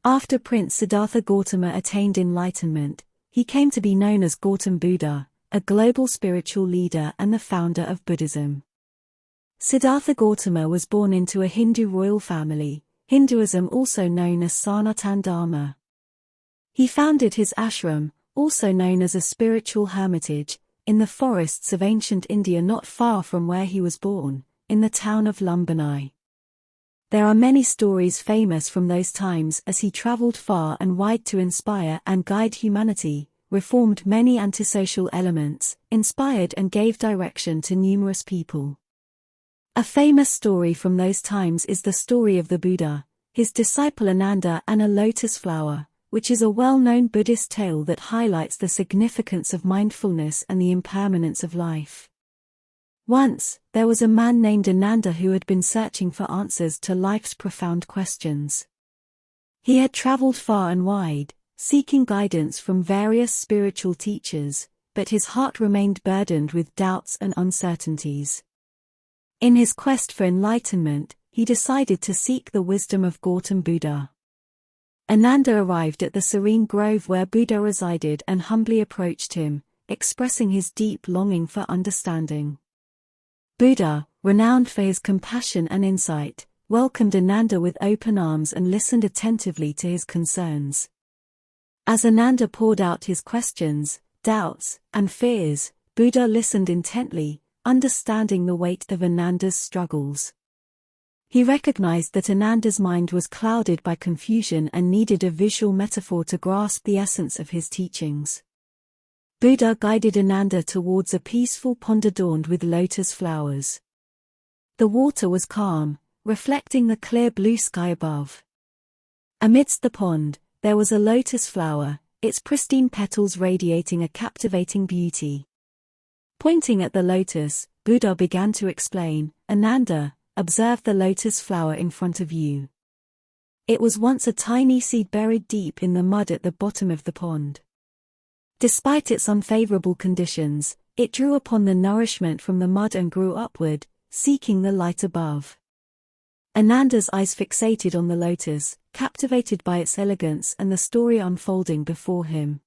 After Prince Siddhartha Gautama attained enlightenment, he came to be known as Gautam Buddha, a global spiritual leader and the founder of Buddhism. Siddhartha Gautama was born into a Hindu royal family, Hinduism also known as Sanatana Dharma. He founded his ashram, also known as a spiritual hermitage, in the forests of ancient India not far from where he was born, in the town of Lumbini. There are many stories famous from those times as he traveled far and wide to inspire and guide humanity, reformed many antisocial elements, inspired and gave direction to numerous people. A famous story from those times is the story of the Buddha, his disciple Ananda and a lotus flower, which is a well-known Buddhist tale that highlights the significance of mindfulness and the impermanence of life. Once, there was a man named Ananda who had been searching for answers to life's profound questions. He had traveled far and wide, seeking guidance from various spiritual teachers, but his heart remained burdened with doubts and uncertainties. In his quest for enlightenment, he decided to seek the wisdom of Gautam Buddha. Ananda arrived at the serene grove where Buddha resided and humbly approached him, expressing his deep longing for understanding. Buddha, renowned for his compassion and insight, welcomed Ananda with open arms and listened attentively to his concerns. As Ananda poured out his questions, doubts, and fears, Buddha listened intently, understanding the weight of Ananda's struggles. He recognized that Ananda's mind was clouded by confusion and needed a visual metaphor to grasp the essence of his teachings. Buddha guided Ananda towards a peaceful pond adorned with lotus flowers. The water was calm, reflecting the clear blue sky above. Amidst the pond, there was a lotus flower, its pristine petals radiating a captivating beauty. Pointing at the lotus, Buddha began to explain, "Ananda, observe the lotus flower in front of you. It was once a tiny seed buried deep in the mud at the bottom of the pond. Despite its unfavorable conditions, it drew upon the nourishment from the mud and grew upward, seeking the light above." Ananda's eyes fixated on the lotus, captivated by its elegance and the story unfolding before him.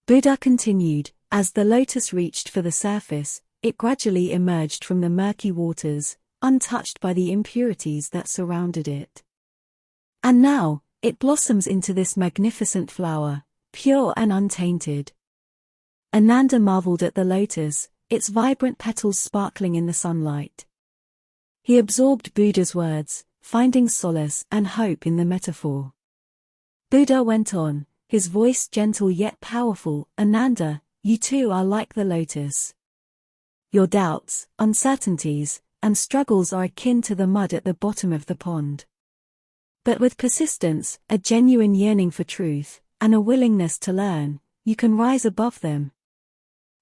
Buddha continued, "As the lotus reached for the surface, it gradually emerged from the murky waters, untouched by the impurities that surrounded it. And now, it blossoms into this magnificent flower, pure and untainted." Ananda marveled at the lotus, its vibrant petals sparkling in the sunlight. He absorbed Buddha's words, finding solace and hope in the metaphor. Buddha went on, his voice gentle yet powerful, "Ananda, you too are like the lotus. Your doubts, uncertainties, and struggles are akin to the mud at the bottom of the pond. But with persistence, a genuine yearning for truth, and a willingness to learn, you can rise above them.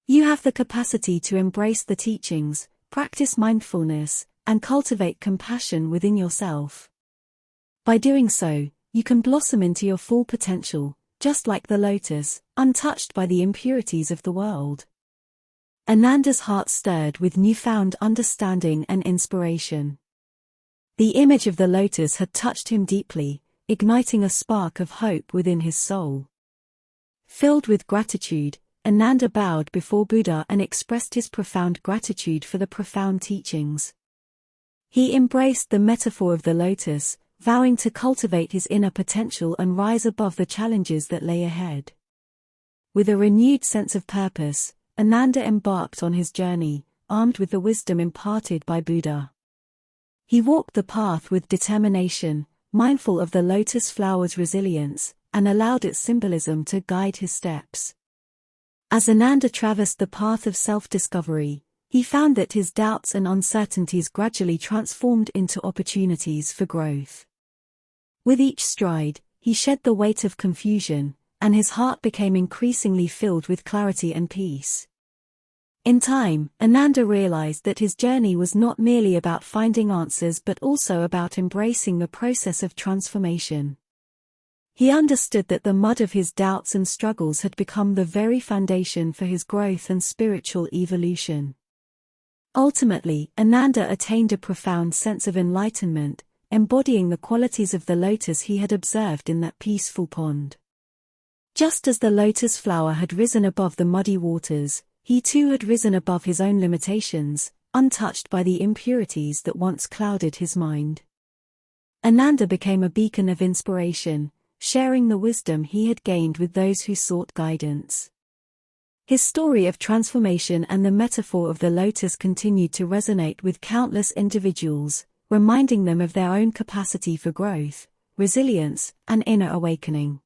You have the capacity to embrace the teachings, practice mindfulness, and cultivate compassion within yourself. By doing so, you can blossom into your full potential, just like the lotus, untouched by the impurities of the world." Ananda's heart stirred with newfound understanding and inspiration. The image of the lotus had touched him deeply, igniting a spark of hope within his soul. Filled with gratitude, Ananda bowed before Buddha and expressed his profound gratitude for the profound teachings. He embraced the metaphor of the lotus, vowing to cultivate his inner potential and rise above the challenges that lay ahead. With a renewed sense of purpose, Ananda embarked on his journey, armed with the wisdom imparted by Buddha. He walked the path with determination, mindful of the lotus flower's resilience, and allowed its symbolism to guide his steps. As Ananda traversed the path of self-discovery, he found that his doubts and uncertainties gradually transformed into opportunities for growth. With each stride, he shed the weight of confusion, and his heart became increasingly filled with clarity and peace. In time, Ananda realized that his journey was not merely about finding answers but also about embracing the process of transformation. He understood that the mud of his doubts and struggles had become the very foundation for his growth and spiritual evolution. Ultimately, Ananda attained a profound sense of enlightenment, embodying the qualities of the lotus he had observed in that peaceful pond. Just as the lotus flower had risen above the muddy waters, he too had risen above his own limitations, untouched by the impurities that once clouded his mind. Ananda became a beacon of inspiration, sharing the wisdom he had gained with those who sought guidance. His story of transformation and the metaphor of the lotus continued to resonate with countless individuals, reminding them of their own capacity for growth, resilience, and inner awakening.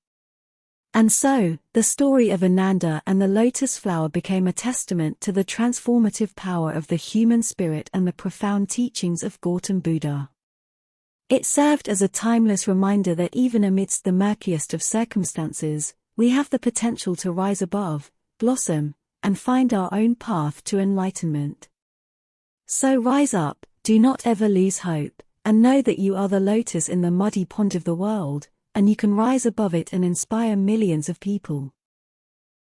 And so, the story of Ananda and the lotus flower became a testament to the transformative power of the human spirit and the profound teachings of Gautam Buddha. It served as a timeless reminder that even amidst the murkiest of circumstances, we have the potential to rise above, blossom, and find our own path to enlightenment. So rise up, do not ever lose hope, and know that you are the lotus in the muddy pond of the world, and you can rise above it and inspire millions of people.